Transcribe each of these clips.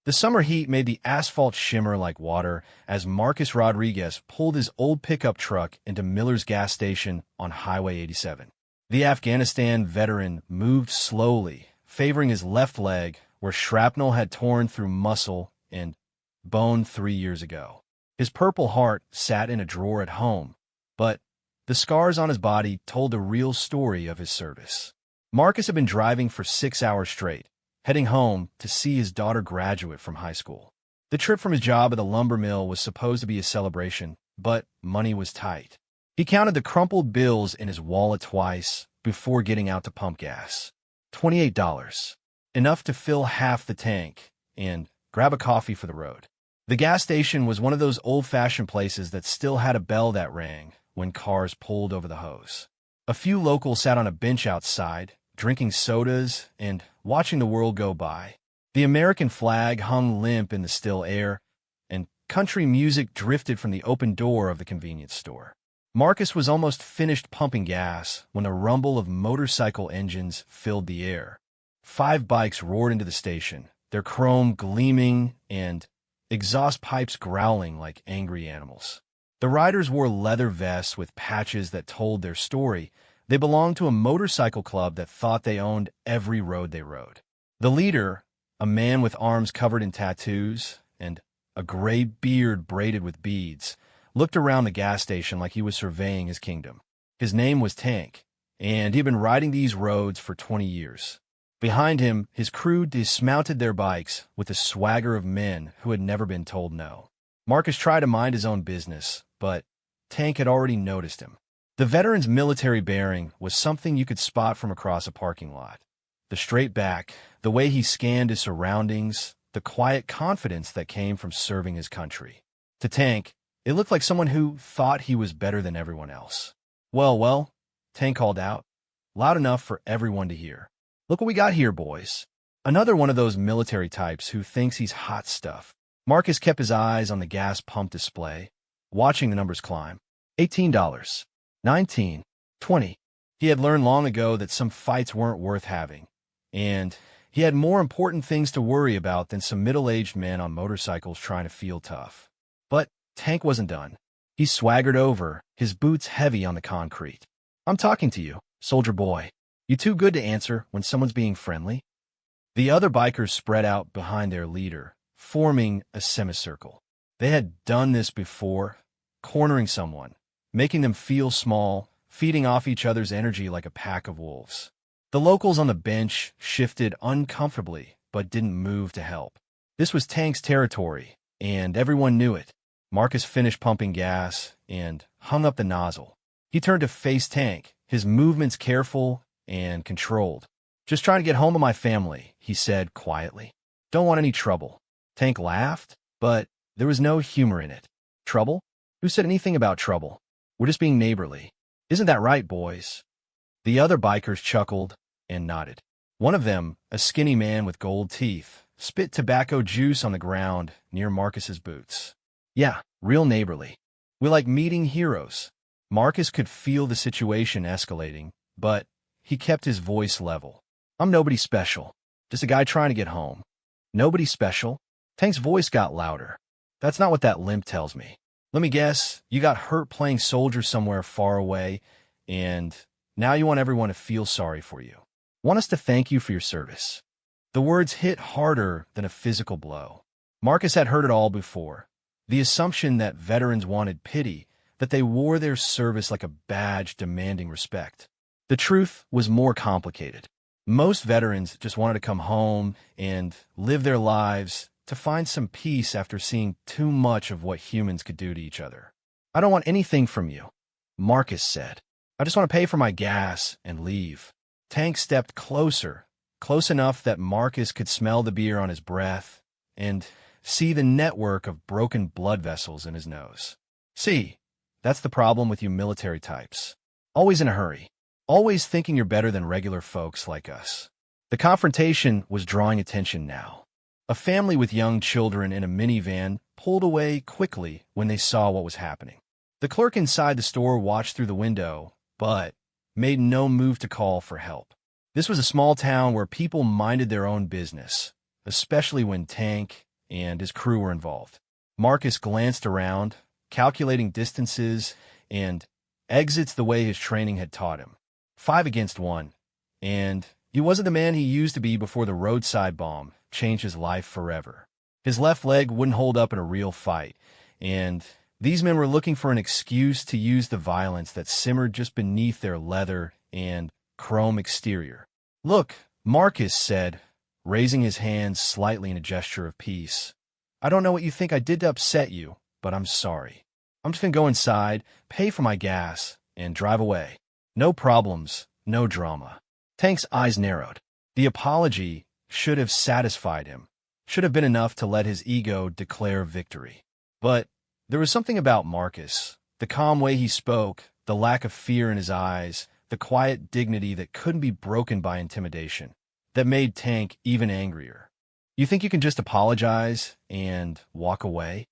The summer heat made the asphalt shimmer like water as Marcus Rodriguez pulled his old pickup truck into Miller's gas station on Highway 87. The Afghanistan veteran moved slowly, favoring his left leg where shrapnel had torn through muscle and bone 3 years ago. His Purple Heart sat in a drawer at home, but the scars on his body told the real story of his service. Marcus had been driving for 6 hours straight, heading home to see his daughter graduate from high school. The trip from his job at the lumber mill was supposed to be a celebration, but money was tight. He counted the crumpled bills in his wallet twice before getting out to pump gas. $28. Enough to fill half the tank and grab a coffee for the road. The gas station was one of those old-fashioned places that still had a bell that rang when cars pulled over the hose. A few locals sat on a bench outside, drinking sodas and watching the world go by. The American flag hung limp in the still air, and country music drifted from the open door of the convenience store. Marcus was almost finished pumping gas when a rumble of motorcycle engines filled the air. 5 bikes roared into the station, their chrome gleaming and exhaust pipes growling like angry animals. The riders wore leather vests with patches that told their story. They belonged to a motorcycle club that thought they owned every road they rode. The leader, a man with arms covered in tattoos and a gray beard braided with beads, looked around the gas station like he was surveying his kingdom. His name was Tank, and he'd been riding these roads for 20 years. Behind him, his crew dismounted their bikes with the swagger of men who had never been told no. Marcus tried to mind his own business, but Tank had already noticed him. The veteran's military bearing was something you could spot from across a parking lot. The straight back, the way he scanned his surroundings, the quiet confidence that came from serving his country. To Tank, it looked like someone who thought he was better than everyone else. Well, Tank called out, loud enough for everyone to hear. Look what we got here, boys. Another one of those military types who thinks he's hot stuff. Marcus kept his eyes on the gas pump display, watching the numbers climb. $18, $19, $20. He had learned long ago that some fights weren't worth having, and he had more important things to worry about than some middle-aged men on motorcycles trying to feel tough. But Tank wasn't done. He swaggered over, his boots heavy on the concrete. I'm talking to you, soldier boy. You too good to answer when someone's being friendly? The other bikers spread out behind their leader, forming a semicircle. They had done this before, cornering someone, making them feel small, feeding off each other's energy like a pack of wolves. The locals on the bench shifted uncomfortably, but didn't move to help. This was Tank's territory, and everyone knew it. Marcus finished pumping gas and hung up the nozzle. He turned to face Tank, his movements careful and controlled. Just trying to get home to my family, he said quietly. Don't want any trouble. Tank laughed, but there was no humor in it. Trouble? Who said anything about trouble? We're just being neighborly. Isn't that right, boys? The other bikers chuckled and nodded. One of them, a skinny man with gold teeth, spit tobacco juice on the ground near Marcus's boots. Yeah, real neighborly. We like meeting heroes. Marcus could feel the situation escalating, but he kept his voice level. I'm nobody special. Just a guy trying to get home. Nobody special? Tank's voice got louder. That's not what that limp tells me. Let me guess, you got hurt playing soldier somewhere far away, and now you want everyone to feel sorry for you. Want us to thank you for your service. The words hit harder than a physical blow. Marcus had heard it all before. The assumption that veterans wanted pity, that they wore their service like a badge demanding respect. The truth was more complicated. Most veterans just wanted to come home and live their lives to find some peace after seeing too much of what humans could do to each other. I don't want anything from you, Marcus said. I just want to pay for my gas and leave. Tank stepped closer, close enough that Marcus could smell the beer on his breath and see the network of broken blood vessels in his nose. See, that's the problem with you military types. Always in a hurry. Always thinking you're better than regular folks like us. The confrontation was drawing attention now. A family with young children in a minivan pulled away quickly when they saw what was happening. The clerk inside the store watched through the window, but made no move to call for help. This was a small town where people minded their own business, especially when Tank and his crew were involved. Marcus glanced around, calculating distances, and exits the way his training had taught him. 5 against 1, and he wasn't the man he used to be before the roadside bomb changed his life forever. His left leg wouldn't hold up in a real fight, and these men were looking for an excuse to use the violence that simmered just beneath their leather and chrome exterior. "Look," Marcus said, raising his hands slightly in a gesture of peace. "I don't know what you think I did to upset you, but I'm sorry. I'm just gonna go inside, pay for my gas, and drive away. No problems, no drama." Tank's eyes narrowed. The apology should have satisfied him, should have been enough to let his ego declare victory. But there was something about Marcus, the calm way he spoke, the lack of fear in his eyes, the quiet dignity that couldn't be broken by intimidation, that made Tank even angrier. "You think you can just apologize and walk away?"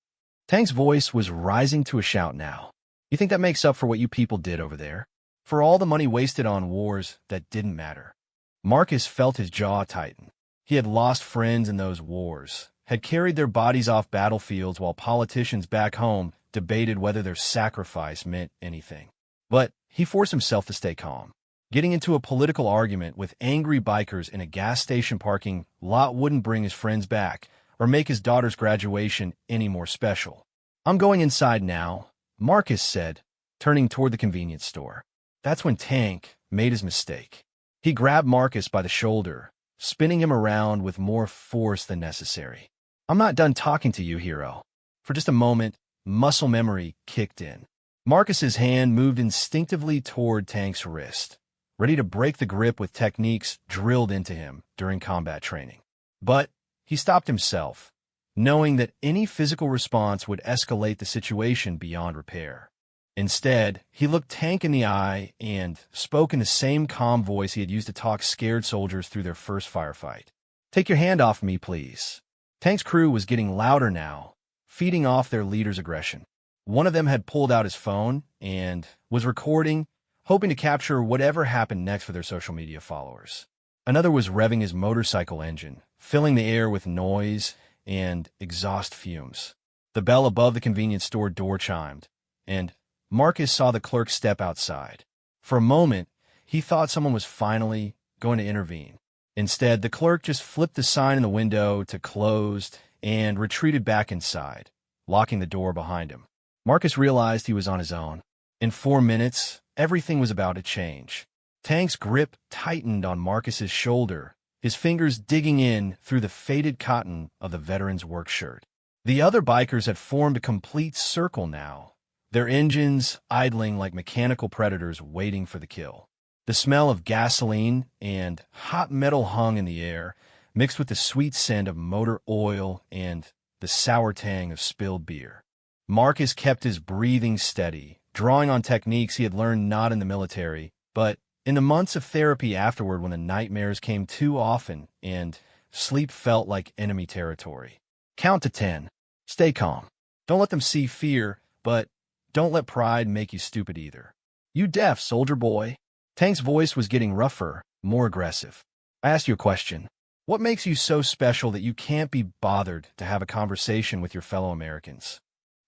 Tank's voice was rising to a shout now. "You think that makes up for what you people did over there? For all the money wasted on wars that didn't matter?" Marcus felt his jaw tighten. He had lost friends in those wars, had carried their bodies off battlefields while politicians back home debated whether their sacrifice meant anything. But he forced himself to stay calm. Getting into a political argument with angry bikers in a gas station parking lot wouldn't bring his friends back or make his daughter's graduation any more special. "I'm going inside now," Marcus said, turning toward the convenience store. That's when Tank made his mistake. He grabbed Marcus by the shoulder, spinning him around with more force than necessary. "I'm not done talking to you, hero." For just a moment, muscle memory kicked in. Marcus's hand moved instinctively toward Tank's wrist, ready to break the grip with techniques drilled into him during combat training. But he stopped himself, knowing that any physical response would escalate the situation beyond repair. Instead, he looked Tank in the eye and spoke in the same calm voice he had used to talk scared soldiers through their first firefight. "Take your hand off me, please." Tank's crew was getting louder now, feeding off their leader's aggression. One of them had pulled out his phone and was recording, hoping to capture whatever happened next for their social media followers. Another was revving his motorcycle engine, filling the air with noise and exhaust fumes. The bell above the convenience store door chimed, and Marcus saw the clerk step outside. For a moment, he thought someone was finally going to intervene. Instead, the clerk just flipped the sign in the window to closed and retreated back inside, locking the door behind him. Marcus realized he was on his own. In 4 minutes, everything was about to change. Tank's grip tightened on Marcus's shoulder, his fingers digging in through the faded cotton of the veteran's work shirt. The other bikers had formed a complete circle now, their engines idling like mechanical predators waiting for the kill. The smell of gasoline and hot metal hung in the air, mixed with the sweet scent of motor oil and the sour tang of spilled beer. Marcus kept his breathing steady, drawing on techniques he had learned not in the military, but in the months of therapy afterward when the nightmares came too often and sleep felt like enemy territory. "Count to 10. Stay calm. Don't let them see fear, but don't let pride make you stupid either. You deaf, soldier boy." Tank's voice was getting rougher, more aggressive. "I asked you a question. What makes you so special that you can't be bothered to have a conversation with your fellow Americans?"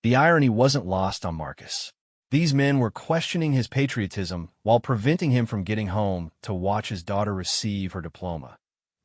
The irony wasn't lost on Marcus. These men were questioning his patriotism while preventing him from getting home to watch his daughter receive her diploma.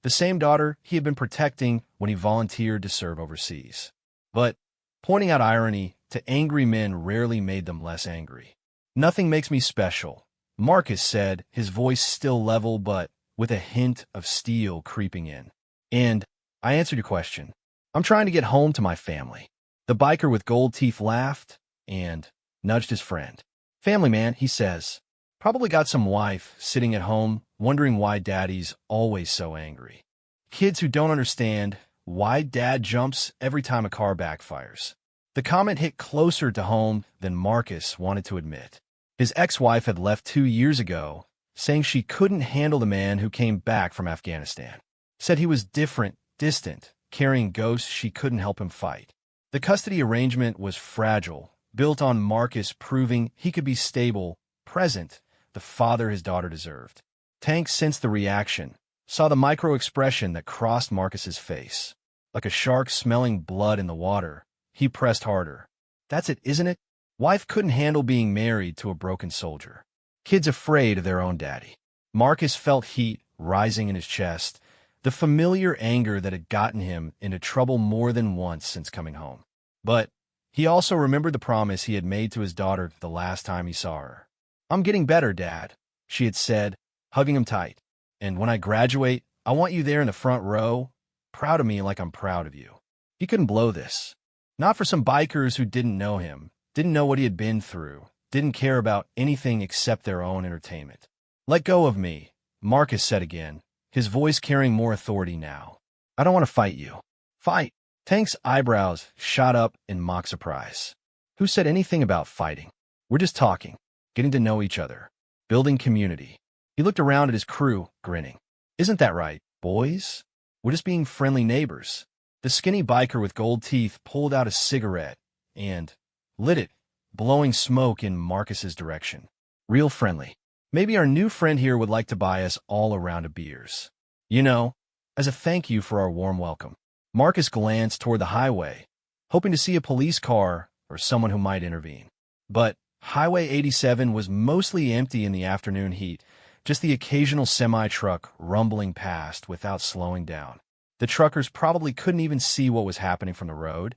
The same daughter he had been protecting when he volunteered to serve overseas. But pointing out irony to angry men rarely made them less angry. "Nothing makes me special," Marcus said, his voice still level but with a hint of steel creeping in. "And I answered your question. I'm trying to get home to my family." The biker with gold teeth laughed and nudged his friend. "Family man," he says. "Probably got some wife sitting at home wondering why daddy's always so angry. Kids who don't understand why dad jumps every time a car backfires." The comment hit closer to home than Marcus wanted to admit. His ex-wife had left 2 years ago, saying she couldn't handle the man who came back from Afghanistan. Said he was different, distant, carrying ghosts she couldn't help him fight. The custody arrangement was fragile, built on Marcus proving he could be stable, present, the father his daughter deserved. Tank sensed the reaction, saw the micro-expression that crossed Marcus's face. Like a shark smelling blood in the water, he pressed harder. That's it, isn't it? Wife couldn't handle being married to a broken soldier. Kids afraid of their own daddy. Marcus felt heat rising in his chest, the familiar anger that had gotten him into trouble more than once since coming home. But he also remembered the promise he had made to his daughter the last time he saw her. "I'm getting better, Dad," she had said, hugging him tight. "And when I graduate, I want you there in the front row, proud of me like I'm proud of you." He couldn't blow this. Not for some bikers who didn't know him, didn't know what he had been through, didn't care about anything except their own entertainment. "Let go of me," Marcus said again, his voice carrying more authority now. "I don't want to fight you." "Fight?" Tank's eyebrows shot up in mock surprise. "Who said anything about fighting? We're just talking, getting to know each other, building community." He looked around at his crew, grinning. "Isn't that right, boys? We're just being friendly neighbors." The skinny biker with gold teeth pulled out a cigarette and lit it, blowing smoke in Marcus's direction. "Real friendly. Maybe our new friend here would like to buy us all a round of beers. You know, as a thank you for our warm welcome." Marcus glanced toward the highway, hoping to see a police car or someone who might intervene. But Highway 87 was mostly empty in the afternoon heat, just the occasional semi-truck rumbling past without slowing down. The truckers probably couldn't even see what was happening from the road,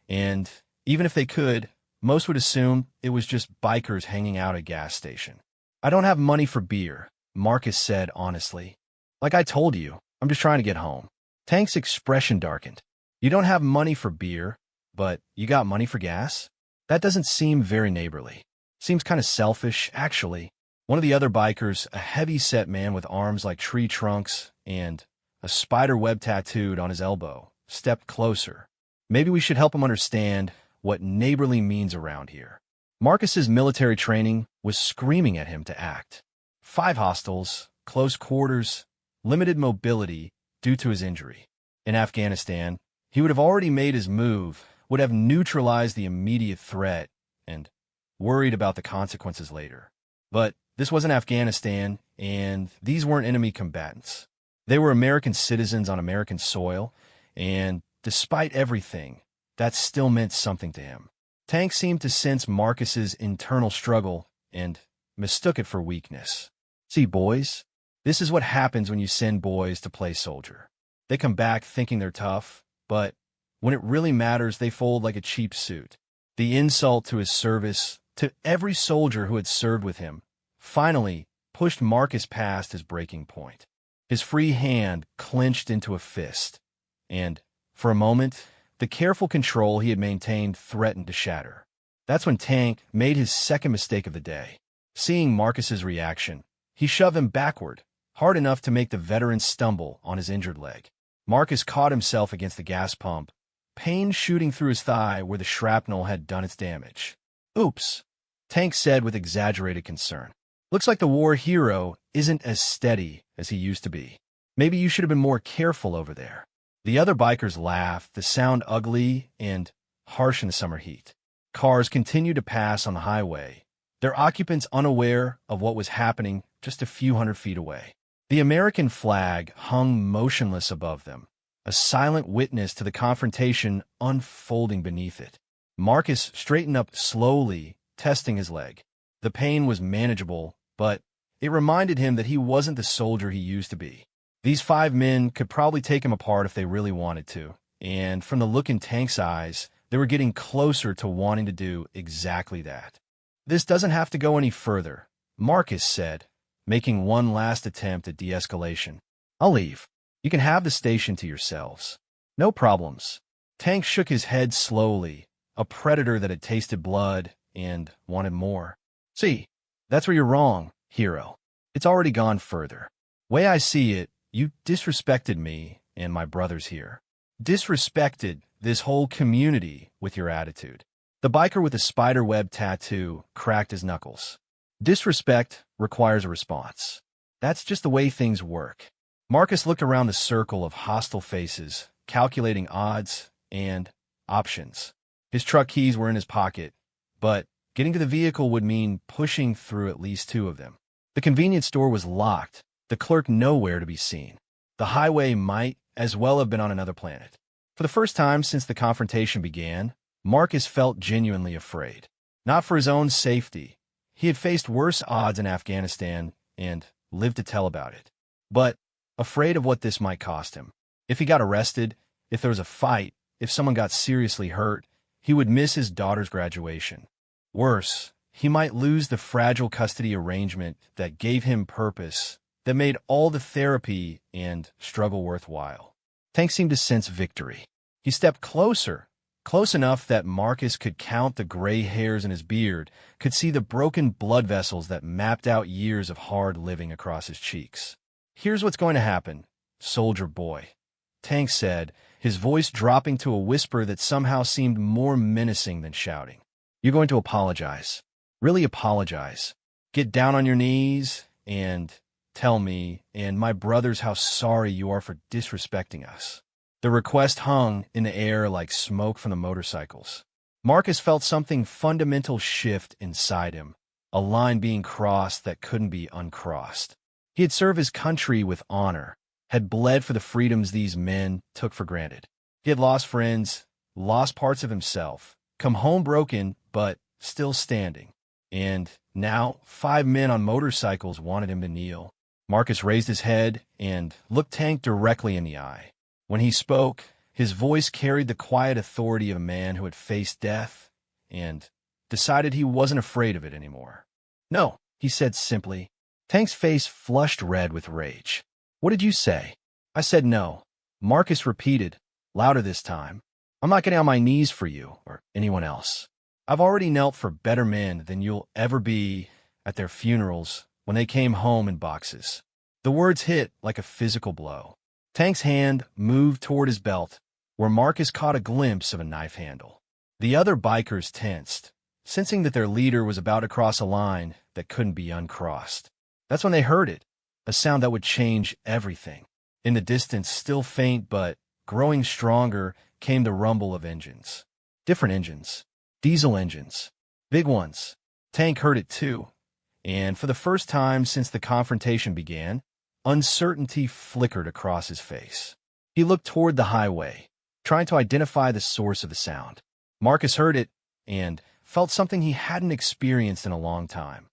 and even if they could, most would assume it was just bikers hanging out at a gas station. "I don't have money for beer," Marcus said honestly. "Like I told you, I'm just trying to get home." Tank's expression darkened. "You don't have money for beer, but you got money for gas? That doesn't seem very neighborly. Seems kind of selfish, actually." One of the other bikers, a heavy-set man with arms like tree trunks and a spider web tattooed on his elbow, stepped closer. "Maybe we should help him understand what neighborly means around here." Marcus's military training was screaming at him to act. 5 hostels, close quarters, limited mobility due to his injury. In Afghanistan, he would have already made his move, would have neutralized the immediate threat, and worried about the consequences later. But this wasn't Afghanistan, and these weren't enemy combatants. They were American citizens on American soil, and despite everything, that still meant something to him. Tank seemed to sense Marcus's internal struggle and mistook it for weakness. "See, boys, this is what happens when you send boys to play soldier. They come back thinking they're tough, but when it really matters, they fold like a cheap suit." The insult to his service, to every soldier who had served with him, finally pushed Marcus past his breaking point. His free hand clenched into a fist, and, for a moment, the careful control he had maintained threatened to shatter. That's when Tank made his second mistake of the day. Seeing Marcus's reaction, he shoved him backward, hard enough to make the veteran stumble on his injured leg. Marcus caught himself against the gas pump, pain shooting through his thigh where the shrapnel had done its damage. "Oops," Tank said with exaggerated concern. "Looks like the war hero isn't as steady as he used to be. Maybe you should have been more careful over there." The other bikers laughed, the sound ugly and harsh in the summer heat. Cars continued to pass on the highway, their occupants unaware of what was happening just a few hundred feet away. The American flag hung motionless above them, a silent witness to the confrontation unfolding beneath it. Marcus straightened up slowly, testing his leg. The pain was manageable, but it reminded him that he wasn't the soldier he used to be. These 5 men could probably take him apart if they really wanted to, and from the look in Tank's eyes, they were getting closer to wanting to do exactly that. "This doesn't have to go any further," Marcus said, making one last attempt at de-escalation. "I'll leave. You can have the station to yourselves. No problems." Tank shook his head slowly, a predator that had tasted blood and wanted more. "See, that's where you're wrong, hero. It's already gone further. Way I see it, you disrespected me and my brothers here. Disrespected this whole community with your attitude." The biker with the spider web tattoo cracked his knuckles. "Disrespect requires a response. That's just the way things work." Marcus looked around the circle of hostile faces, calculating odds and options. His truck keys were in his pocket, but getting to the vehicle would mean pushing through at least 2 of them. The convenience store was locked, the clerk nowhere to be seen. The highway might as well have been on another planet. For the first time since the confrontation began, Marcus felt genuinely afraid. Not for his own safety. He had faced worse odds in Afghanistan and lived to tell about it. But afraid of what this might cost him. If he got arrested, if there was a fight, if someone got seriously hurt, he would miss his daughter's graduation. Worse, he might lose the fragile custody arrangement that gave him purpose, that made all the therapy and struggle worthwhile. Tank seemed to sense victory. He stepped closer, close enough that Marcus could count the gray hairs in his beard, could see the broken blood vessels that mapped out years of hard living across his cheeks. "Here's what's going to happen, soldier boy," Tank said, his voice dropping to a whisper that somehow seemed more menacing than shouting. "You're going to apologize. Really apologize. Get down on your knees and tell me and my brothers how sorry you are for disrespecting us." The request hung in the air like smoke from the motorcycles. Marcus felt something fundamental shift inside him, a line being crossed that couldn't be uncrossed. He had served his country with honor, had bled for the freedoms these men took for granted. He had lost friends, lost parts of himself, come home broken but still standing. And now 5 men on motorcycles wanted him to kneel. Marcus raised his head and looked Tank directly in the eye. When he spoke, his voice carried the quiet authority of a man who had faced death and decided he wasn't afraid of it anymore. "No," he said simply. Tank's face flushed red with rage. "What did you say?" "I said no," Marcus repeated, louder this time. "I'm not getting on my knees for you or anyone else. I've already knelt for better men than you'll ever be at their funerals when they came home in boxes." The words hit like a physical blow. Tank's hand moved toward his belt, where Marcus caught a glimpse of a knife handle. The other bikers tensed, sensing that their leader was about to cross a line that couldn't be uncrossed. That's when they heard it, a sound that would change everything. In the distance, still faint but growing stronger, came the rumble of engines. Different engines. Diesel engines. Big ones. Tank heard it too. And for the first time since the confrontation began, uncertainty flickered across his face. He looked toward the highway, trying to identify the source of the sound. Marcus heard it and felt something he hadn't experienced in a long time.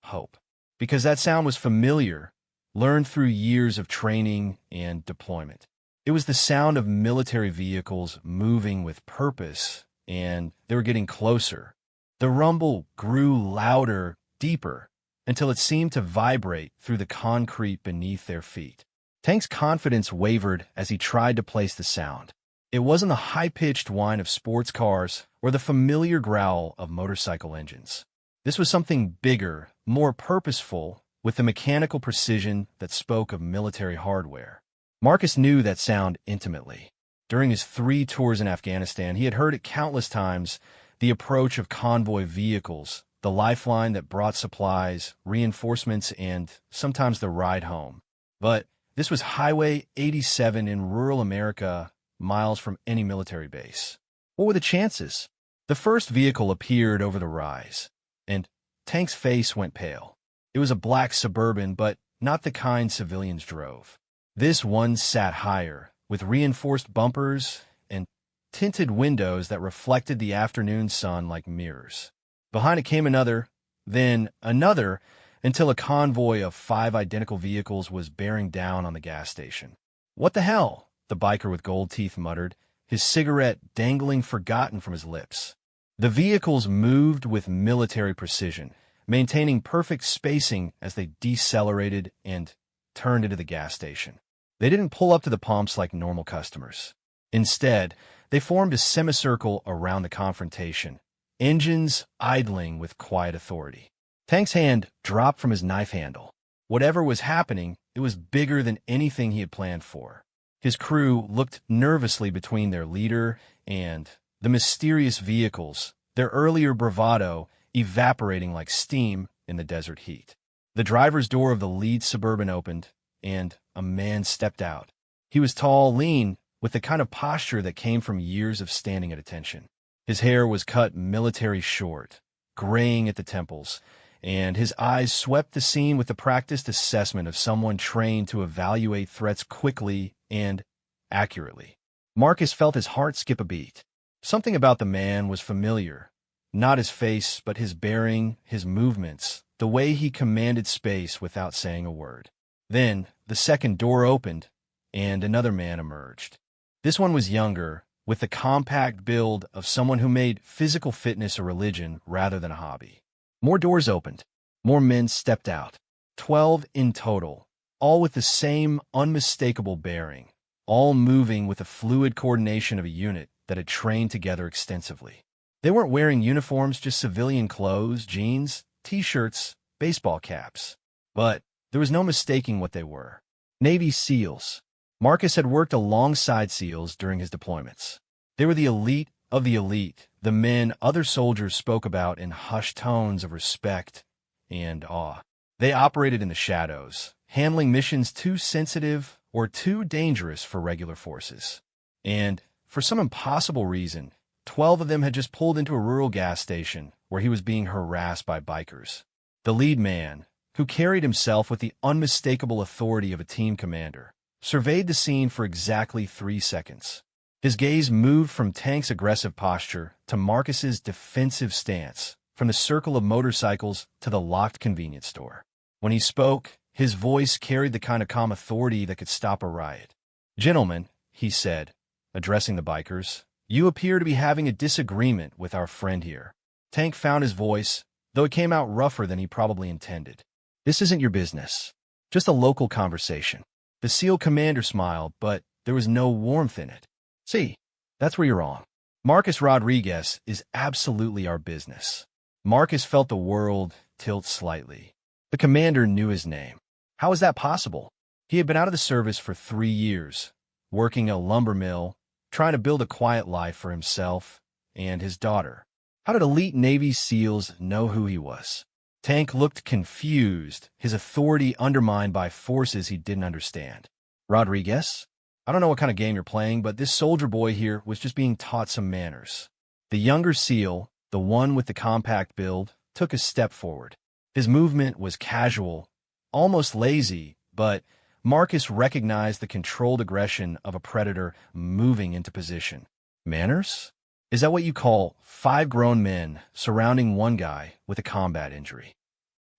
Hope. Because that sound was familiar, learned through years of training and deployment. It was the sound of military vehicles moving with purpose, and they were getting closer. The rumble grew louder, deeper, until it seemed to vibrate through the concrete beneath their feet. Tank's confidence wavered as he tried to place the sound. It wasn't the high-pitched whine of sports cars or the familiar growl of motorcycle engines. This was something bigger, more purposeful, with the mechanical precision that spoke of military hardware. Marcus knew that sound intimately. During his 3 tours in Afghanistan, he had heard it countless times, the approach of convoy vehicles, the lifeline that brought supplies, reinforcements, and sometimes the ride home. But this was Highway 87 in rural America, miles from any military base. What were the chances? The first vehicle appeared over the rise, and Tank's face went pale. It was a black Suburban, but not the kind civilians drove. This one sat higher, with reinforced bumpers and tinted windows that reflected the afternoon sun like mirrors. Behind it came another, then another, until a convoy of 5 identical vehicles was bearing down on the gas station. "What the hell?" the biker with gold teeth muttered, his cigarette dangling forgotten from his lips. The vehicles moved with military precision, maintaining perfect spacing as they decelerated and turned into the gas station. They didn't pull up to the pumps like normal customers. Instead, they formed a semicircle around the confrontation, engines idling with quiet authority. Tank's hand dropped from his knife handle. Whatever was happening, it was bigger than anything he had planned for. His crew looked nervously between their leader and the mysterious vehicles, their earlier bravado evaporating like steam in the desert heat. The driver's door of the lead Suburban opened, and a man stepped out. He was tall, lean, with the kind of posture that came from years of standing at attention. His hair was cut military short, graying at the temples, and his eyes swept the scene with the practiced assessment of someone trained to evaluate threats quickly and accurately. Marcus felt his heart skip a beat. Something about the man was familiar. Not his face, but his bearing, his movements, the way he commanded space without saying a word. Then, the second door opened, and another man emerged. This one was younger, with the compact build of someone who made physical fitness a religion rather than a hobby. More doors opened. More men stepped out. 12 in total, all with the same unmistakable bearing, all moving with the fluid coordination of a unit that had trained together extensively. They weren't wearing uniforms, just civilian clothes, jeans, t-shirts, baseball caps. But there was no mistaking what they were. Navy SEALs. Marcus had worked alongside SEALs during his deployments. They were the elite of the elite, the men other soldiers spoke about in hushed tones of respect and awe. They operated in the shadows, handling missions too sensitive or too dangerous for regular forces. And, for some impossible reason, 12 of them had just pulled into a rural gas station where he was being harassed by bikers. The lead man, who carried himself with the unmistakable authority of a team commander, surveyed the scene for exactly 3 seconds. His gaze moved from Tank's aggressive posture to Marcus's defensive stance, from the circle of motorcycles to the locked convenience store. When he spoke, his voice carried the kind of calm authority that could stop a riot. "Gentlemen," he said, addressing the bikers, "you appear to be having a disagreement with our friend here." Tank found his voice, though it came out rougher than he probably intended. "This isn't your business. Just a local conversation." The SEAL commander smiled, but there was no warmth in it. "See, that's where you're wrong. Marcus Rodriguez is absolutely our business." Marcus felt the world tilt slightly. The commander knew his name. How was that possible? He had been out of the service for 3 years, working a lumber mill, trying to build a quiet life for himself and his daughter. How did elite Navy SEALs know who he was? Tank looked confused, his authority undermined by forces he didn't understand. "Rodriguez? I don't know what kind of game you're playing, but this soldier boy here was just being taught some manners." The younger SEAL, the one with the compact build, took a step forward. His movement was casual, almost lazy, but Marcus recognized the controlled aggression of a predator moving into position. "Manners? Is that what you call 5 grown men surrounding one guy with a combat injury?"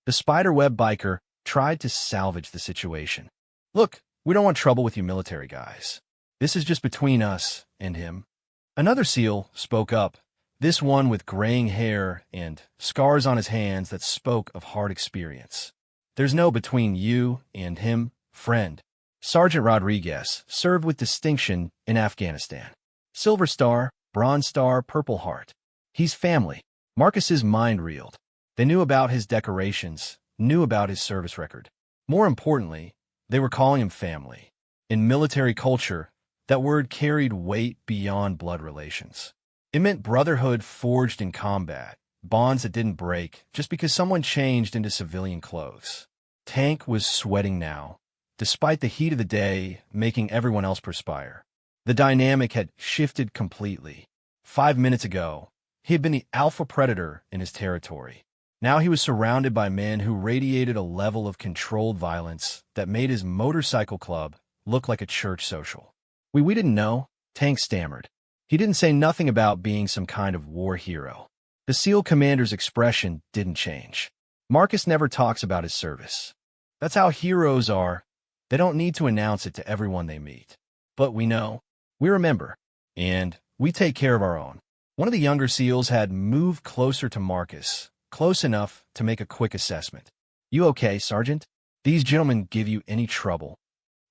The spiderweb biker tried to salvage the situation. "Look, we don't want trouble with you military guys. This is just between us and him." Another SEAL spoke up, this one with graying hair and scars on his hands that spoke of hard experience. "There's no between you and him, friend. Sergeant Rodriguez served with distinction in Afghanistan. Silver Star, Bronze Star, Purple Heart. He's family." Marcus's mind reeled. They knew about his decorations, knew about his service record. More importantly, they were calling him family. In military culture, that word carried weight beyond blood relations. It meant brotherhood forged in combat, bonds that didn't break just because someone changed into civilian clothes. Tank was sweating now, despite the heat of the day making everyone else perspire. The dynamic had shifted completely. 5 minutes ago, he had been the alpha predator in his territory. Now he was surrounded by men who radiated a level of controlled violence that made his motorcycle club look like a church social. We didn't know," Tank stammered. He didn't say nothing about being some kind of war hero. The SEAL commander's expression didn't change. Marcus never talks about his service. That's how heroes are. They don't need to announce it to everyone they meet. But we know. We remember. And we take care of our own. One of the younger SEALs had moved closer to Marcus, close enough to make a quick assessment. "You okay, Sergeant? These gentlemen give you any trouble?"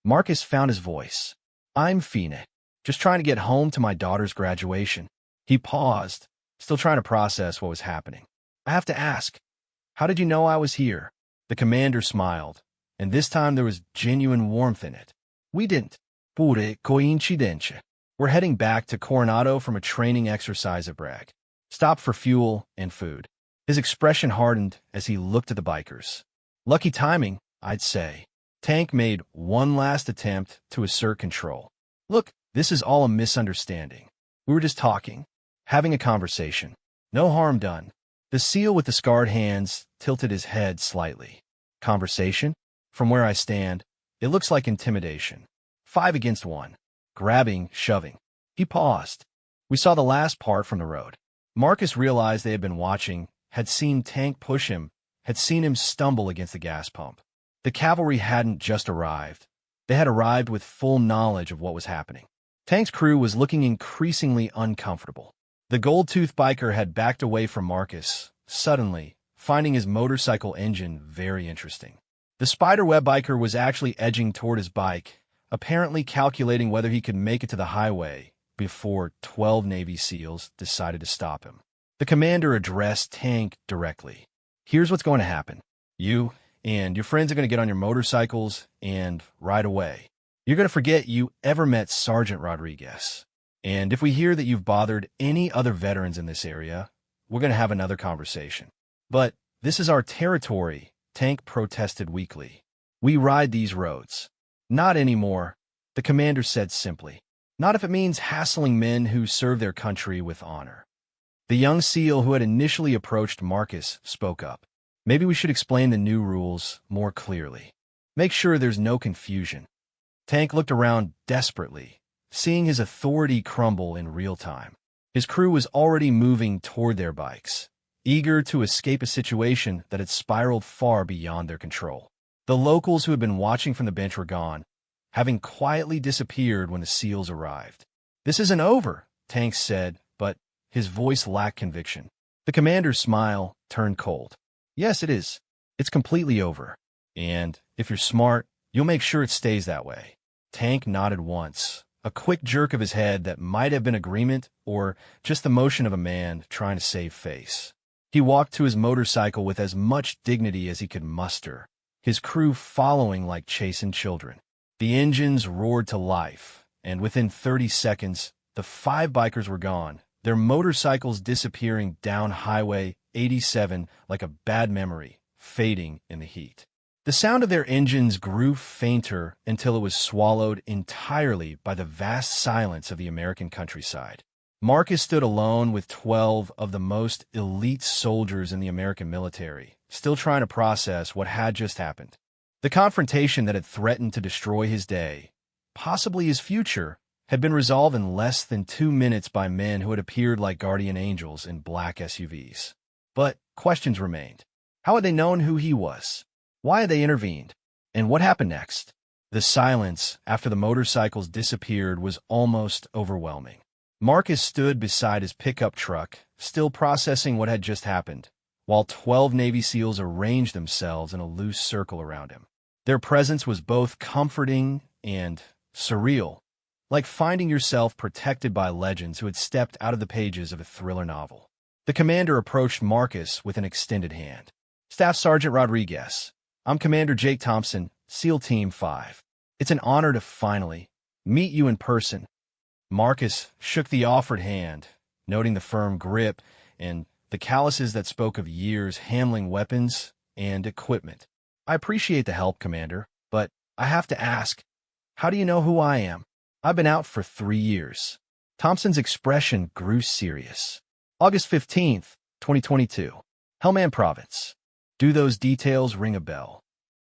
Marcus found his voice. "I'm fine. Just trying to get home to my daughter's graduation." He paused, still trying to process what was happening. "I have to ask, how did you know I was here?" The commander smiled, and this time there was genuine warmth in it. "We didn't. Pure coincidenza. We're heading back to Coronado from a training exercise at Bragg. Stopped for fuel and food." His expression hardened as he looked at the bikers. "Lucky timing, I'd say." Tank made one last attempt to assert control. "Look, this is all a misunderstanding. We were just talking, having a conversation. No harm done." The SEAL with the scarred hands tilted his head slightly. "Conversation? From where I stand, it looks like intimidation. 5 against 1. Grabbing, shoving. He paused. We saw the last part from the road. Marcus realized they had been watching, had seen Tank push him, had seen him stumble against the gas pump. The cavalry hadn't just arrived. They had arrived with full knowledge of what was happening. Tank's crew was looking increasingly uncomfortable. The gold-toothed biker had backed away from Marcus, suddenly, finding his motorcycle engine very interesting. The spiderweb biker was actually edging toward his bike, apparently calculating whether he could make it to the highway before 12 Navy SEALs decided to stop him. The commander addressed Tank directly. Here's what's going to happen. You and your friends are going to get on your motorcycles and ride away. You're going to forget you ever met Sergeant Rodriguez. And if we hear that you've bothered any other veterans in this area, we're going to have another conversation. But this is our territory, Tank protested weakly. We ride these roads. Not anymore, the commander said simply. Not if it means hassling men who serve their country with honor. The young SEAL who had initially approached Marcus spoke up. Maybe we should explain the new rules more clearly. Make sure there's no confusion. Tank looked around desperately, seeing his authority crumble in real time. His crew was already moving toward their bikes, eager to escape a situation that had spiraled far beyond their control. The locals who had been watching from the bench were gone, having quietly disappeared when the SEALs arrived. This isn't over, Tank said, but his voice lacked conviction. The commander's smile turned cold. Yes, it is. It's completely over. And if you're smart, you'll make sure it stays that way. Tank nodded once, a quick jerk of his head that might have been agreement or just the motion of a man trying to save face. He walked to his motorcycle with as much dignity as he could muster, his crew following like chastened children. The engines roared to life, and within 30 seconds, the 5 bikers were gone, their motorcycles disappearing down Highway 87 like a bad memory, fading in the heat. The sound of their engines grew fainter until it was swallowed entirely by the vast silence of the American countryside. Marcus stood alone with 12 of the most elite soldiers in the American military, still trying to process what had just happened. The confrontation that had threatened to destroy his day, possibly his future, had been resolved in less than 2 minutes by men who had appeared like guardian angels in black SUVs. But questions remained. How had they known who he was? Why had they intervened? And what happened next? The silence after the motorcycles disappeared was almost overwhelming. Marcus stood beside his pickup truck, still processing what had just happened, while 12 Navy SEALs arranged themselves in a loose circle around him. Their presence was both comforting and surreal, like finding yourself protected by legends who had stepped out of the pages of a thriller novel. The commander approached Marcus with an extended hand. Staff Sergeant Rodriguez, I'm Commander Jake Thompson, SEAL Team 5. It's an honor to finally meet you in person. Marcus shook the offered hand, noting the firm grip and the calluses that spoke of years handling weapons and equipment. I appreciate the help, Commander, but I have to ask, how do you know who I am? I've been out for 3 years. Thompson's expression grew serious. August 15th, 2022. Helmand Province. Do those details ring a bell?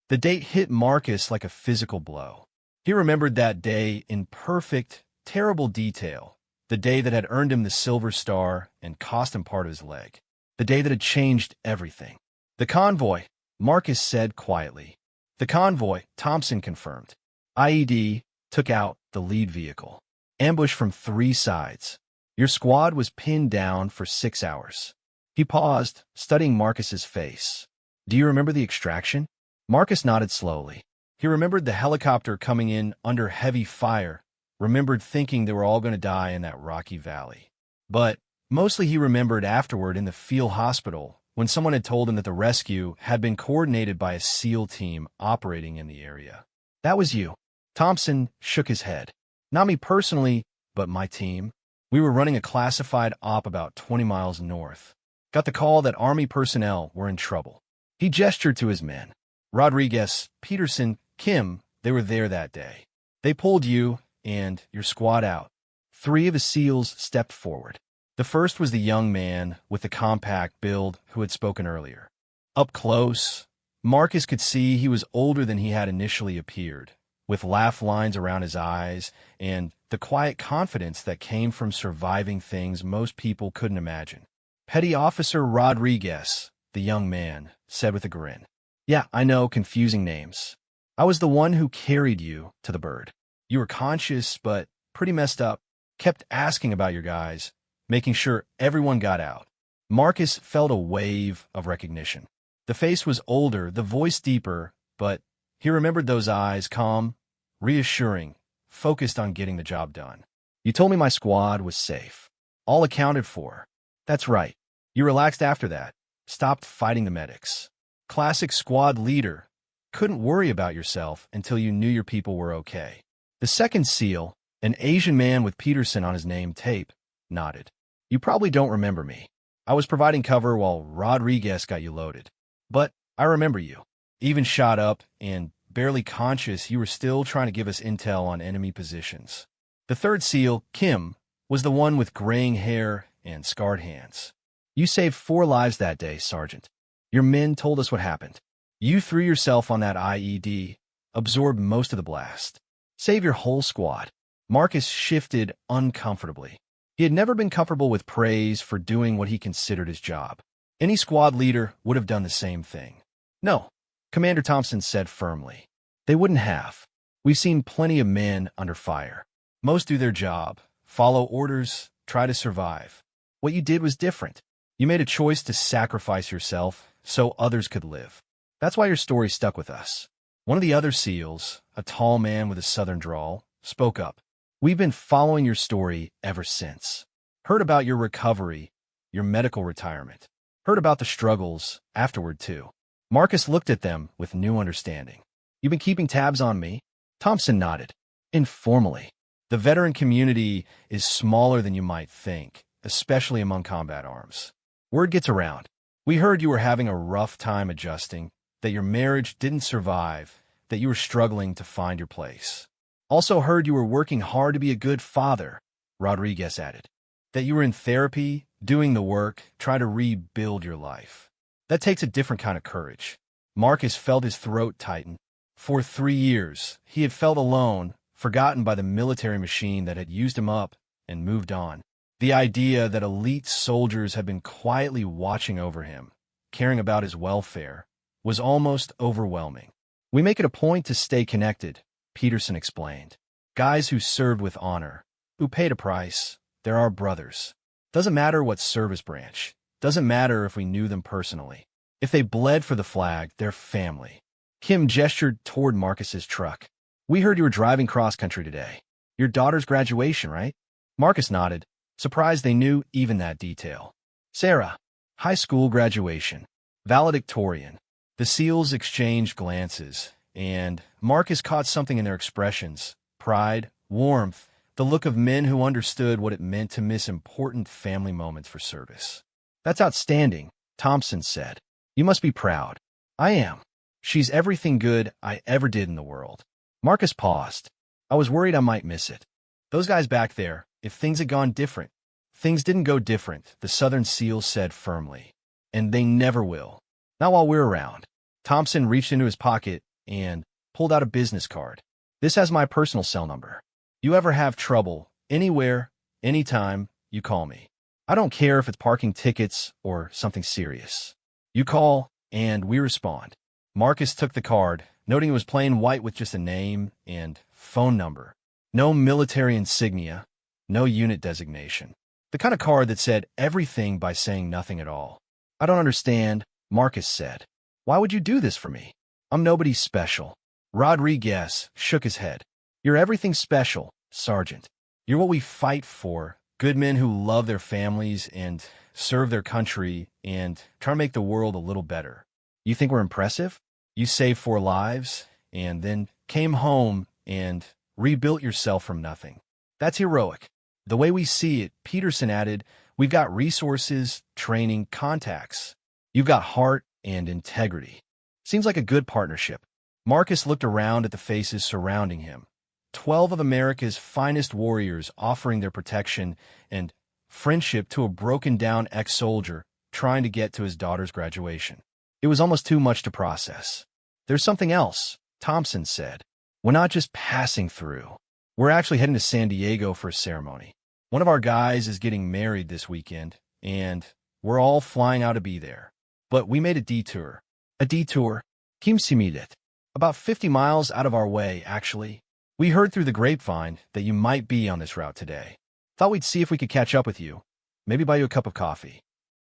The date hit Marcus like a physical blow. He remembered that day in perfect, terrible detail, the day that had earned him the Silver Star and cost him part of his leg, the day that had changed everything. The convoy, Marcus said quietly. The convoy, Thompson confirmed. IED took out the lead vehicle. Ambush from 3 sides. Your squad was pinned down for 6 hours. He paused, studying Marcus's face. Do you remember the extraction? Marcus nodded slowly. He remembered the helicopter coming in under heavy fire, remembered thinking they were all going to die in that rocky valley. But mostly he remembered afterward in the field hospital when someone had told him that the rescue had been coordinated by a SEAL team operating in the area. That was you. Thompson shook his head. Not me personally, but my team. We were running a classified op about 20 miles north. Got the call that Army personnel were in trouble. He gestured to his men. Rodriguez, Peterson, Kim, they were there that day. They pulled you and your squad out. 3 of the SEALs stepped forward. The first was the young man with the compact build who had spoken earlier. Up close, Marcus could see he was older than he had initially appeared, with laugh lines around his eyes and the the quiet confidence that came from surviving things most people couldn't imagine. Petty Officer Rodriguez, the young man, said with a grin. Yeah, I know, confusing names. I was the one who carried you to the bird. You were conscious, but pretty messed up. Kept asking about your guys, making sure everyone got out. Marcus felt a wave of recognition. The face was older, the voice deeper, but he remembered those eyes, calm, reassuring, focused on getting the job done. You told me my squad was safe. All accounted for. That's right. You relaxed after that. Stopped fighting the medics. Classic squad leader. Couldn't worry about yourself until you knew your people were okay. The second SEAL, an Asian man with Peterson on his name tape, nodded. You probably don't remember me. I was providing cover while Rodriguez got you loaded. But I remember you. Even shot up and barely conscious, you were still trying to give us intel on enemy positions. The third SEAL, Kim, was the one with graying hair and scarred hands. You saved 4 lives that day, Sergeant. Your men told us what happened. You threw yourself on that IED, absorbed most of the blast. Save your whole squad. Marcus shifted uncomfortably. He had never been comfortable with praise for doing what he considered his job. Any squad leader would have done the same thing. No, Commander Thompson said firmly. They wouldn't have. We've seen plenty of men under fire. Most do their job, follow orders, try to survive. What you did was different. You made a choice to sacrifice yourself so others could live. That's why your story stuck with us. One of the other SEALs, a tall man with a southern drawl, spoke up. We've been following your story ever since. Heard about your recovery, your medical retirement. Heard about the struggles afterward, too. Marcus looked at them with new understanding. You've been keeping tabs on me? Thompson nodded. Informally. The veteran community is smaller than you might think, especially among combat arms. Word gets around. We heard you were having a rough time adjusting, that your marriage didn't survive, that you were struggling to find your place. Also heard you were working hard to be a good father, Rodriguez added. That you were in therapy, doing the work, trying to rebuild your life. That takes a different kind of courage. Marcus felt his throat tighten. For 3 years, he had felt alone, forgotten by the military machine that had used him up and moved on. The idea that elite soldiers had been quietly watching over him, caring about his welfare, was almost overwhelming. We make it a point to stay connected, Peterson explained. Guys who served with honor, who paid a price, they're our brothers. Doesn't matter what service branch. Doesn't matter if we knew them personally. If they bled for the flag, they're family. Kim gestured toward Marcus's truck. We heard you were driving cross-country today. Your daughter's graduation, right? Marcus nodded, surprised they knew even that detail. Sarah, high school graduation. Valedictorian. The SEALs exchanged glances, and Marcus caught something in their expressions. Pride, warmth, the look of men who understood what it meant to miss important family moments for service. That's outstanding, Thompson said. You must be proud. I am. She's everything good I ever did in the world. Marcus paused. I was worried I might miss it. Those guys back there, if things had gone different. Things didn't go different, the Southern SEAL said firmly. And they never will. Not while we're around. Thompson reached into his pocket and pulled out a business card. This has my personal cell number. You ever have trouble, anywhere, anytime, you call me. I don't care if it's parking tickets or something serious. You call, and we respond. Marcus took the card, noting it was plain white with just a name and phone number. No military insignia, no unit designation. The kind of card that said everything by saying nothing at all. I don't understand, Marcus said. Why would you do this for me? I'm nobody special. Rodriguez shook his head. You're everything special, Sergeant. You're what we fight for. Good men who love their families and serve their country and try to make the world a little better. You think we're impressive? You saved 4 lives and then came home and rebuilt yourself from nothing. That's heroic. The way we see it, Peterson added, we've got resources, training, contacts. You've got heart and integrity. Seems like a good partnership. Marcus looked around at the faces surrounding him. 12 of America's finest warriors offering their protection and friendship to a broken-down ex-soldier trying to get to his daughter's graduation. It was almost too much to process. There's something else, Thompson said. We're not just passing through. We're actually heading to San Diego for a ceremony. One of our guys is getting married this weekend, and we're all flying out to be there. But we made a detour. A detour? Kim Simidet. About 50 miles out of our way, actually. We heard through the grapevine that you might be on this route today. Thought we'd see if we could catch up with you. Maybe buy you a cup of coffee.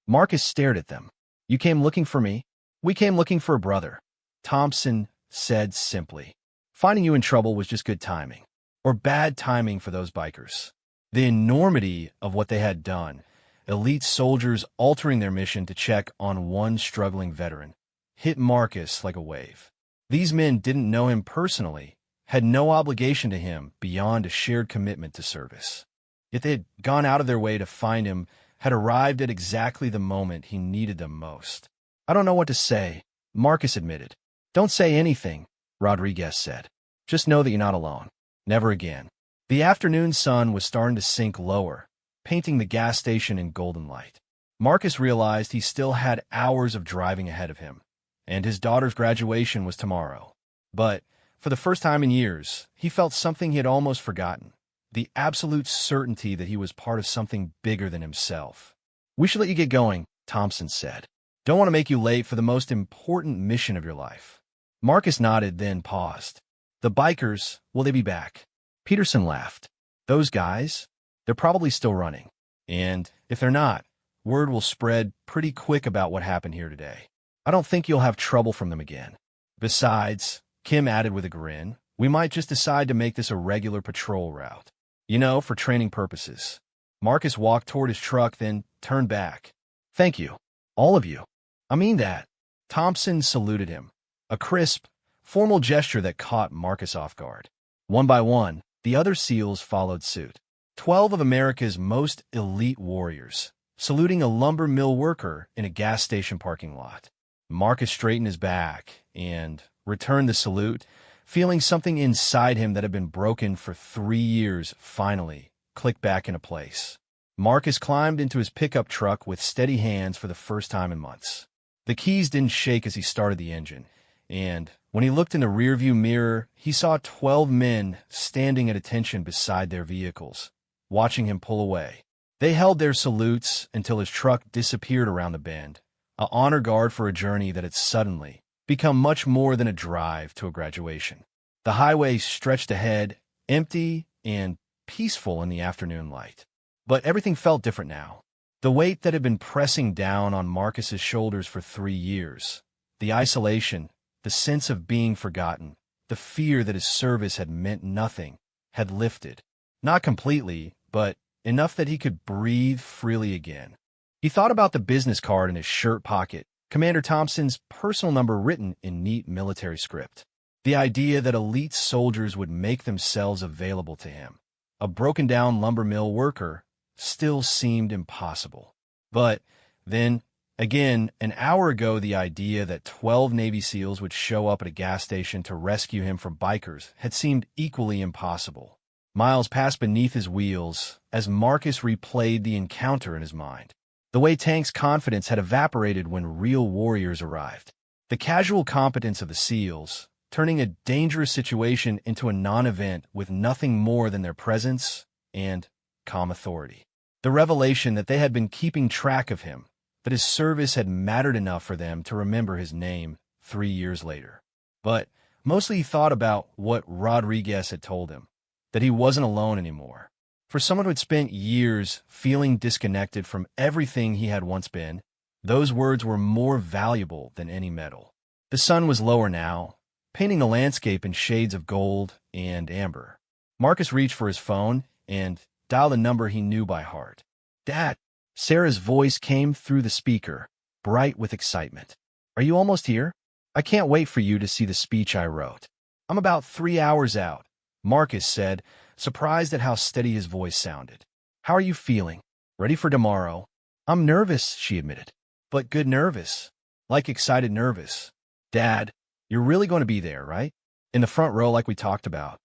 Marcus stared at them. You came looking for me? We came looking for a brother. Thompson said simply. Finding you in trouble was just good timing. Or bad timing for those bikers. The enormity of what they had done, elite soldiers altering their mission to check on one struggling veteran, hit Marcus like a wave. These men didn't know him personally, had no obligation to him beyond a shared commitment to service. Yet they had gone out of their way to find him, had arrived at exactly the moment he needed them most. I don't know what to say, Marcus admitted. Don't say anything, Rodriguez said. Just know that you're not alone. Never again. The afternoon sun was starting to sink lower, painting the gas station in golden light. Marcus realized he still had hours of driving ahead of him, and his daughter's graduation was tomorrow. But, for the first time in years, he felt something he had almost forgotten. The absolute certainty that he was part of something bigger than himself. We should let you get going, Thompson said. Don't want to make you late for the most important mission of your life. Marcus nodded, then paused. The bikers, will they be back? Peterson laughed. Those guys? They're probably still running. And if they're not, word will spread pretty quick about what happened here today. I don't think you'll have trouble from them again. Besides, Kim added with a grin, we might just decide to make this a regular patrol route. You know, for training purposes. Marcus walked toward his truck, then turned back. Thank you. All of you. I mean that. Thompson saluted him. A crisp, formal gesture that caught Marcus off guard. One by one, the other SEALs followed suit. 12 of America's most elite warriors, saluting a lumber mill worker in a gas station parking lot. Marcus straightened his back and returned the salute, feeling something inside him that had been broken for 3 years finally click back into place. Marcus climbed into his pickup truck with steady hands for the first time in months. The keys didn't shake as he started the engine, and when he looked in the rearview mirror, he saw 12 men standing at attention beside their vehicles, watching him pull away. They held their salutes until his truck disappeared around the bend, an honor guard for a journey that had suddenly become much more than a drive to a graduation. The highway stretched ahead, empty and peaceful in the afternoon light. But everything felt different now. The weight that had been pressing down on Marcus's shoulders for 3 years, the isolation, the sense of being forgotten, the fear that his service had meant nothing, had lifted. Not completely, but enough that he could breathe freely again. He thought about the business card in his shirt pocket, Commander Thompson's personal number written in neat military script. The idea that elite soldiers would make themselves available to him, a broken-down lumber mill worker, still seemed impossible. But then, again, an hour ago, the idea that 12 Navy SEALs would show up at a gas station to rescue him from bikers had seemed equally impossible. Miles passed beneath his wheels as Marcus replayed the encounter in his mind. The way Tank's confidence had evaporated when real warriors arrived. The casual competence of the SEALs, turning a dangerous situation into a non-event with nothing more than their presence and calm authority. The revelation that they had been keeping track of him, that his service had mattered enough for them to remember his name 3 years later. But mostly he thought about what Rodriguez had told him, that he wasn't alone anymore. For someone who had spent years feeling disconnected from everything he had once been, those words were more valuable than any medal. The sun was lower now, painting the landscape in shades of gold and amber. Marcus reached for his phone and dialed a number he knew by heart. Dad, Sarah's voice came through the speaker, bright with excitement. Are you almost here? I can't wait for you to see the speech I wrote. I'm about 3 hours out, Marcus said, surprised at how steady his voice sounded. How are you feeling? Ready for tomorrow? I'm nervous, she admitted. But good nervous. Like excited nervous. Dad, you're really going to be there, right? In the front row like we talked about.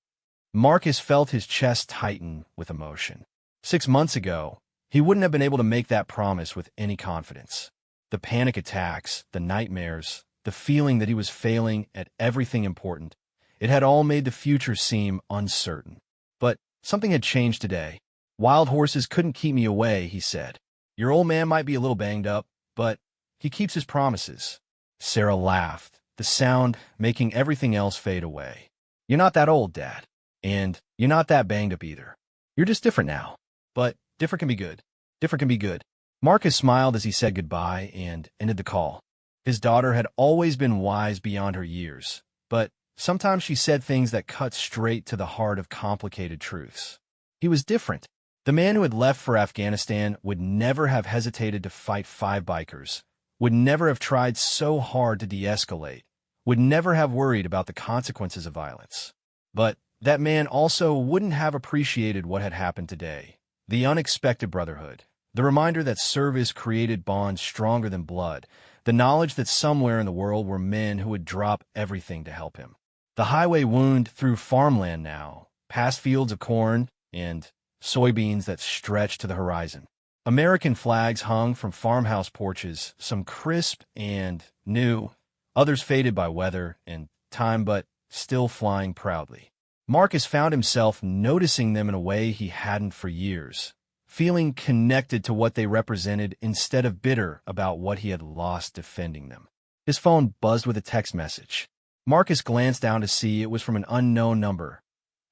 Marcus felt his chest tighten with emotion. 6 months ago, he wouldn't have been able to make that promise with any confidence. The panic attacks, the nightmares, the feeling that he was failing at everything important, it had all made the future seem uncertain. But something had changed today. Wild horses couldn't keep me away, he said. Your old man might be a little banged up, but he keeps his promises. Sarah laughed, the sound making everything else fade away. You're not that old, Dad. And you're not that banged up either. You're just different now. But different can be good. Different can be good. Marcus smiled as he said goodbye and ended the call. His daughter had always been wise beyond her years, but sometimes she said things that cut straight to the heart of complicated truths. He was different. The man who had left for Afghanistan would never have hesitated to fight 5 bikers, would never have tried so hard to de-escalate, would never have worried about the consequences of violence. But that man also wouldn't have appreciated what had happened today. The unexpected brotherhood, the reminder that service created bonds stronger than blood, the knowledge that somewhere in the world were men who would drop everything to help him. The highway wound through farmland now, past fields of corn and soybeans that stretched to the horizon. American flags hung from farmhouse porches, some crisp and new, others faded by weather and time but still flying proudly. Marcus found himself noticing them in a way he hadn't for years, feeling connected to what they represented instead of bitter about what he had lost defending them. His phone buzzed with a text message. Marcus glanced down to see it was from an unknown number.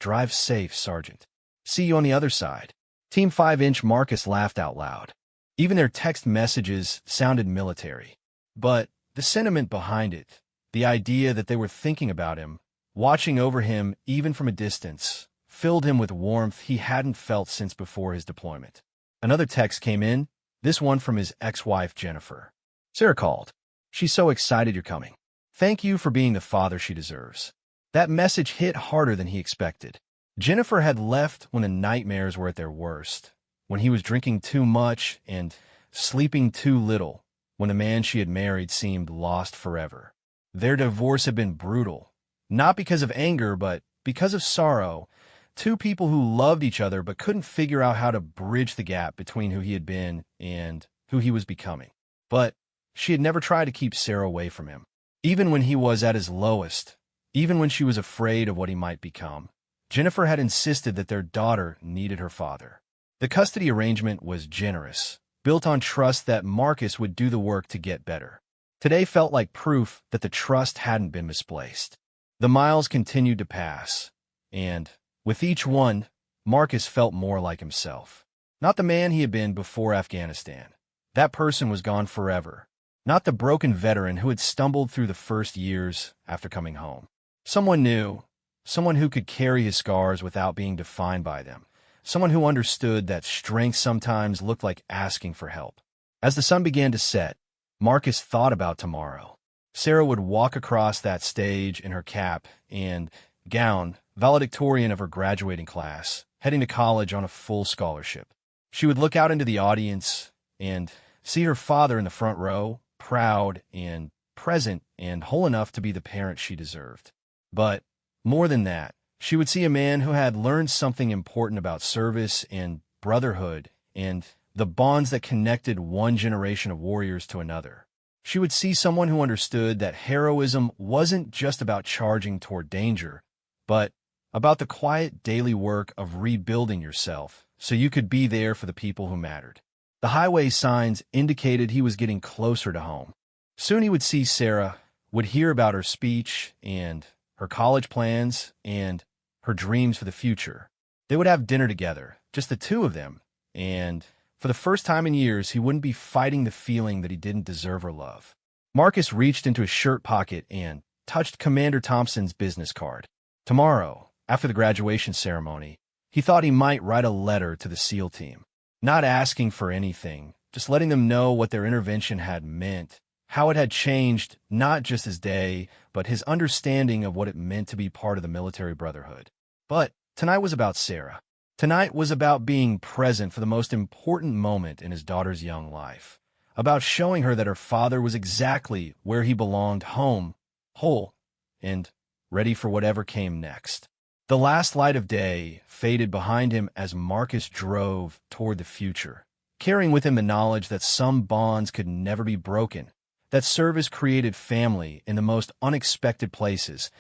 Drive safe, Sergeant. See you on the other side. Team 5-inch. Marcus laughed out loud. Even their text messages sounded military. But the sentiment behind it, the idea that they were thinking about him, watching over him even from a distance, filled him with warmth he hadn't felt since before his deployment. Another text came in, this one from his ex-wife, Jennifer. Sarah called. She's so excited you're coming. Thank you for being the father she deserves. That message hit harder than he expected. Jennifer had left when the nightmares were at their worst, when he was drinking too much and sleeping too little, when the man she had married seemed lost forever. Their divorce had been brutal, not because of anger, but because of sorrow. 2 people who loved each other but couldn't figure out how to bridge the gap between who he had been and who he was becoming. But she had never tried to keep Sarah away from him, even when he was at his lowest, even when she was afraid of what he might become. Jennifer had insisted that their daughter needed her father. The custody arrangement was generous, built on trust that Marcus would do the work to get better. Today felt like proof that the trust hadn't been misplaced. The miles continued to pass, and with each one, Marcus felt more like himself. Not the man he had been before Afghanistan. That person was gone forever. Not the broken veteran who had stumbled through the first years after coming home. Someone new. Someone who could carry his scars without being defined by them. Someone who understood that strength sometimes looked like asking for help. As the sun began to set, Marcus thought about tomorrow. Sarah would walk across that stage in her cap and gown, valedictorian of her graduating class, heading to college on a full scholarship. She would look out into the audience and see her father in the front row, proud and present and whole enough to be the parent she deserved. But more than that, she would see a man who had learned something important about service and brotherhood and the bonds that connected one generation of warriors to another. She would see someone who understood that heroism wasn't just about charging toward danger, but about the quiet daily work of rebuilding yourself so you could be there for the people who mattered. The highway signs indicated he was getting closer to home. Soon he would see Sarah, would hear about her speech and her college plans, and her dreams for the future. They would have dinner together, just the 2 of them, and for the first time in years, he wouldn't be fighting the feeling that he didn't deserve her love. Marcus reached into his shirt pocket and touched Commander Thompson's business card. Tomorrow, after the graduation ceremony, he thought he might write a letter to the SEAL team, not asking for anything, just letting them know what their intervention had meant, how it had changed not just his day, but his understanding of what it meant to be part of the military brotherhood. But tonight was about Sarah. Tonight was about being present for the most important moment in his daughter's young life, about showing her that her father was exactly where he belonged, home, whole, and ready for whatever came next. The last light of day faded behind him as Marcus drove toward the future, carrying with him the knowledge that some bonds could never be broken, that service created family in the most unexpected places,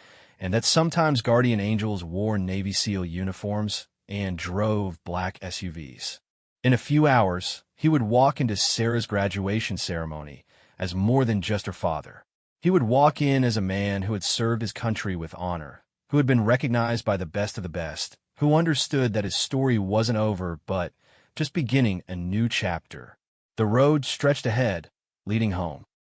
and that sometimes guardian angels wore Navy SEAL uniforms and drove black SUVs. In a few hours, he would walk into Sarah's graduation ceremony as more than just her father. He would walk in as a man who had served his country with honor, who had been recognized by the best of the best, who understood that his story wasn't over but just beginning a new chapter. The road stretched ahead, leading home.